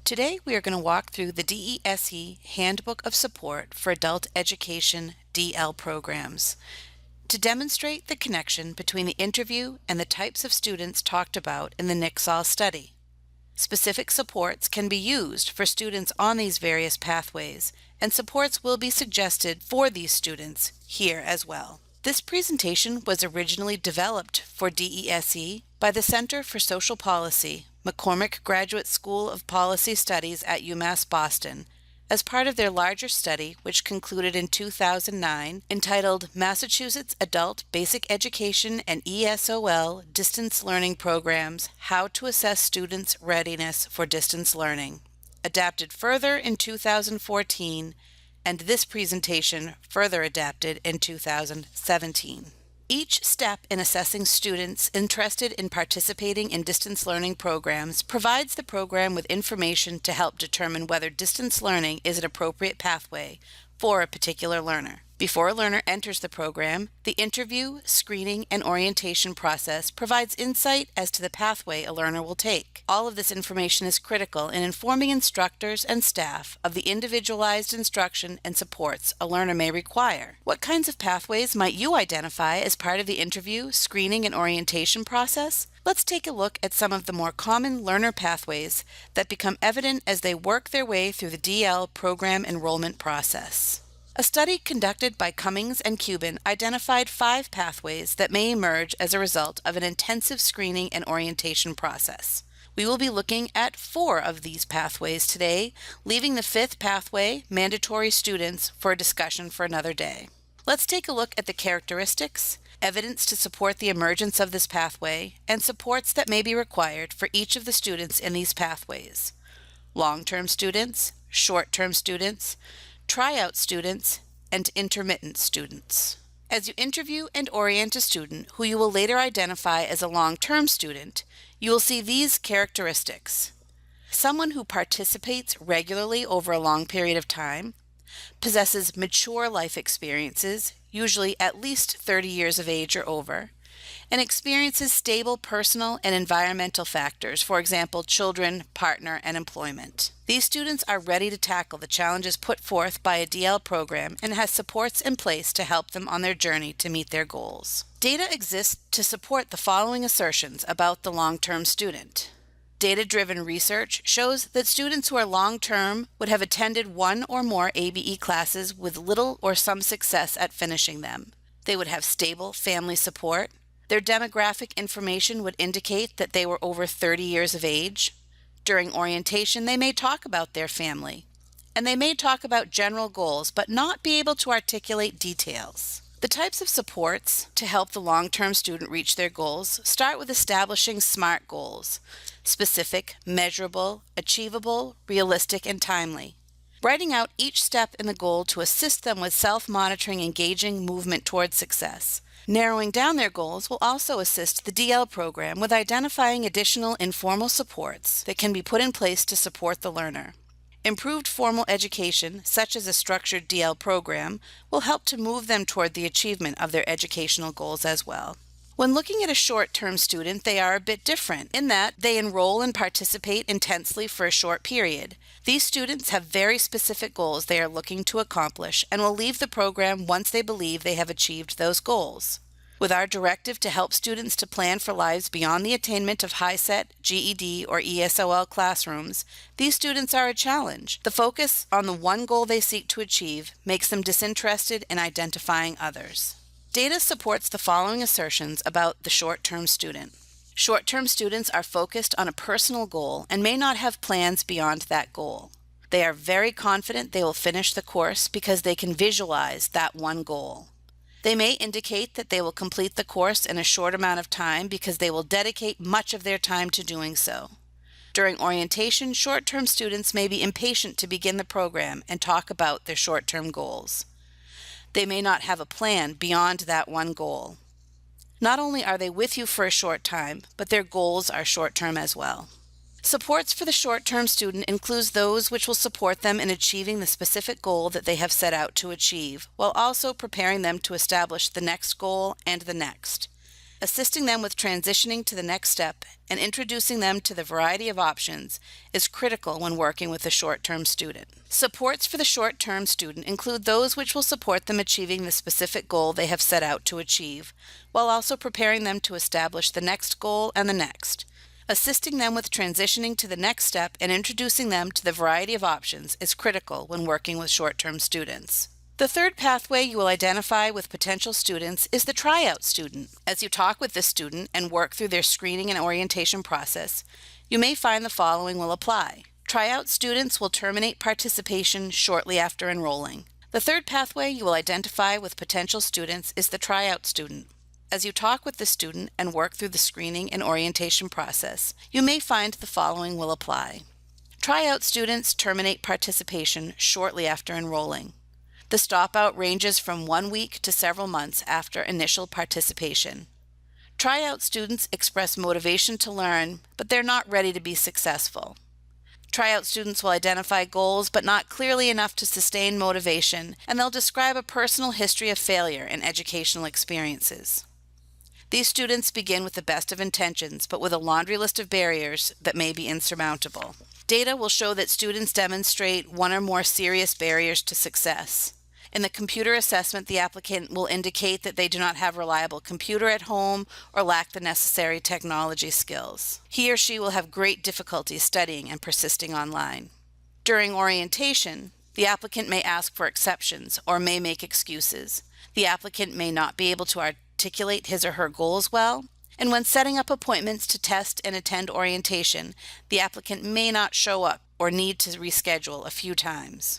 Today we are going to walk through the DESE Handbook of Support for Adult Education DL programs to demonstrate the connection between the interview and the types of students talked about in the NICSAL study. Specific supports can be used for students on these various pathways, and supports will be suggested for these students here as well. This presentation was originally developed for DESE by the Center for Social Policy, McCormick Graduate School of Policy Studies at UMass Boston, as part of their larger study which concluded in 2009, entitled Massachusetts Adult Basic Education and ESOL Distance Learning Programs: How to Assess Students' Readiness for Distance Learning, adapted further in 2014, and this presentation further adapted in 2017. Each step in assessing students interested in participating in distance learning programs provides the program with information to help determine whether distance learning is an appropriate pathway for a particular learner. Before a learner enters the program, the interview, screening, and orientation process provides insight as to the pathway a learner will take. All of this information is critical in informing instructors and staff of the individualized instruction and supports a learner may require. What kinds of pathways might you identify as part of the interview, screening, and orientation process? Let's take a look at some of the more common learner pathways that become evident as they work their way through the DL program enrollment process. A study conducted by Cummings and Cuban identified 5 pathways that may emerge as a result of an intensive screening and orientation process. We will be looking at 4 of these pathways today, leaving the 5th pathway, mandatory students, for a discussion for another day. Let's take a look at the characteristics, evidence to support the emergence of this pathway, and supports that may be required for each of the students in these pathways: long-term students, short-term students, tryout students, and intermittent students. As you interview and orient a student who you will later identify as a long-term student, you will see these characteristics: someone who participates regularly over a long period of time, possesses mature life experiences, usually at least 30 years of age or over, and experiences stable personal and environmental factors, for example, children, partner, and employment. These students are ready to tackle the challenges put forth by a DL program and has supports in place to help them on their journey to meet their goals. Data exists to support the following assertions about the long-term student. Data-driven research shows that students who are long-term would have attended 1 or more ABE classes with little or some success at finishing them. They would have stable family support. Their demographic information would indicate that they were over 30 years of age. During orientation, they may talk about their family, and they may talk about general goals but not be able to articulate details. The types of supports to help the long-term student reach their goals start with establishing SMART goals: specific, measurable, achievable, realistic, and timely. Writing out each step in the goal to assist them with self-monitoring, engaging movement towards success. Narrowing down their goals will also assist the DL program with identifying additional informal supports that can be put in place to support the learner. Improved formal education, such as a structured DL program, will help to move them toward the achievement of their educational goals as well. When looking at a short-term student, they are a bit different in that they enroll and participate intensely for a short period. These students have very specific goals they are looking to accomplish and will leave the program once they believe they have achieved those goals. With our directive to help students to plan for lives beyond the attainment of HiSET, GED, or ESOL classrooms, these students are a challenge. The focus on the one goal they seek to achieve makes them disinterested in identifying others. Data supports the following assertions about the short-term student. Short-term students are focused on a personal goal and may not have plans beyond that goal. They are very confident they will finish the course because they can visualize that one goal. They may indicate that they will complete the course in a short amount of time because they will dedicate much of their time to doing so. During orientation, short-term students may be impatient to begin the program and talk about their short-term goals. They may not have a plan beyond that one goal. Not only are they with you for a short time, but their goals are short-term as well. Supports for the short-term student includes those which will support them in achieving the specific goal that they have set out to achieve, while also preparing them to establish the next goal and the next. Assisting them with transitioning to the next step and introducing them to the variety of options is critical when working with a short-term student. Supports for the short-term student include those which will support them achieving the specific goal they have set out to achieve, while also preparing them to establish the next goal and the next. Assisting them with transitioning to the next step and introducing them to the variety of options is critical when working with short-term students. The third pathway you will identify with potential students is the tryout student. As you talk with this student and work through their screening and orientation process, you may find the following will apply. Tryout students will terminate participation shortly after enrolling. The third pathway you will identify with potential students is the tryout student. As you talk with the student and work through the screening and orientation process, you may find the following will apply. Tryout students terminate participation shortly after enrolling. The stopout ranges from 1 week to several months after initial participation. Tryout students express motivation to learn, but they're not ready to be successful. Tryout students will identify goals, but not clearly enough to sustain motivation, and they'll describe a personal history of failure in educational experiences. These students begin with the best of intentions, but with a laundry list of barriers that may be insurmountable. Data will show that students demonstrate one or more serious barriers to success. In the computer assessment, the applicant will indicate that they do not have a reliable computer at home or lack the necessary technology skills. He or she will have great difficulty studying and persisting online. During orientation, the applicant may ask for exceptions or may make excuses. The applicant may not be able to articulate his or her goals well, and when setting up appointments to test and attend orientation, the applicant may not show up or need to reschedule a few times.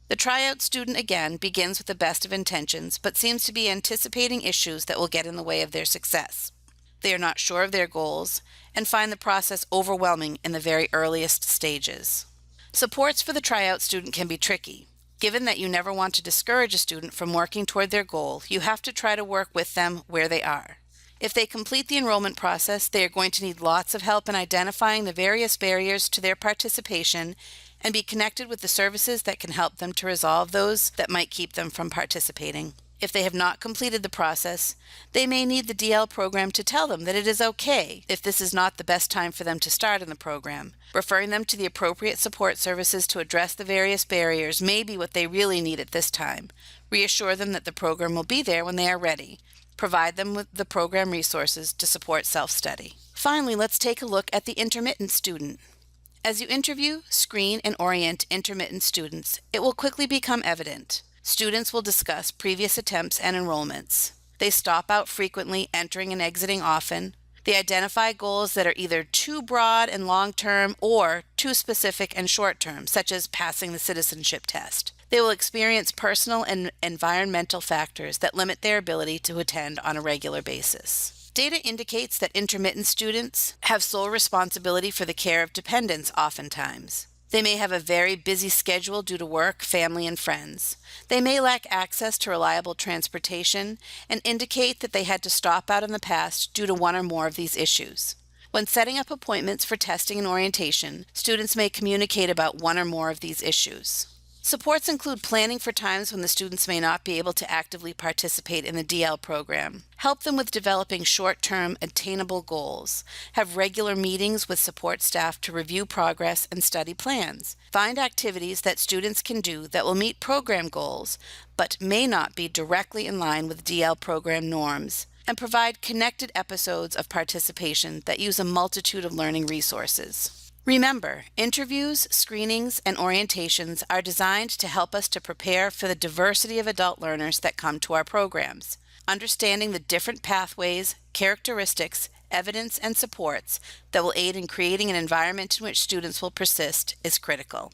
The tryout student again begins with the best of intentions, but seems to be anticipating issues that will get in the way of their success. They are not sure of their goals and find the process overwhelming in the very earliest stages. Supports for the tryout student can be tricky. Given that you never want to discourage a student from working toward their goal, you have to try to work with them where they are. If they complete the enrollment process, they are going to need lots of help in identifying the various barriers to their participation and be connected with the services that can help them to resolve those that might keep them from participating. If they have not completed the process, they may need the DL program to tell them that it is okay if this is not the best time for them to start in the program. Referring them to the appropriate support services to address the various barriers may be what they really need at this time. Reassure them that the program will be there when they are ready. Provide them with the program resources to support self-study. Finally, let's take a look at the intermittent student. As you interview, screen, and orient intermittent students, it will quickly become evident. Students will discuss previous attempts and enrollments. They stop out frequently, entering and exiting often. They identify goals that are either too broad and long-term or too specific and short-term, such as passing the citizenship test. They will experience personal and environmental factors that limit their ability to attend on a regular basis. Data indicates that intermittent students have sole responsibility for the care of dependents oftentimes. They may have a very busy schedule due to work, family, and friends. They may lack access to reliable transportation and indicate that they had to stop out in the past due to one or more of these issues. When setting up appointments for testing and orientation, students may communicate about one or more of these issues. Supports include planning for times when the students may not be able to actively participate in the DL program. Help them with developing short-term, attainable goals. Have regular meetings with support staff to review progress and study plans. Find activities that students can do that will meet program goals, but may not be directly in line with DL program norms. And provide connected episodes of participation that use a multitude of learning resources. Remember, interviews, screenings, and orientations are designed to help us to prepare for the diversity of adult learners that come to our programs. Understanding the different pathways, characteristics, evidence, and supports that will aid in creating an environment in which students will persist is critical.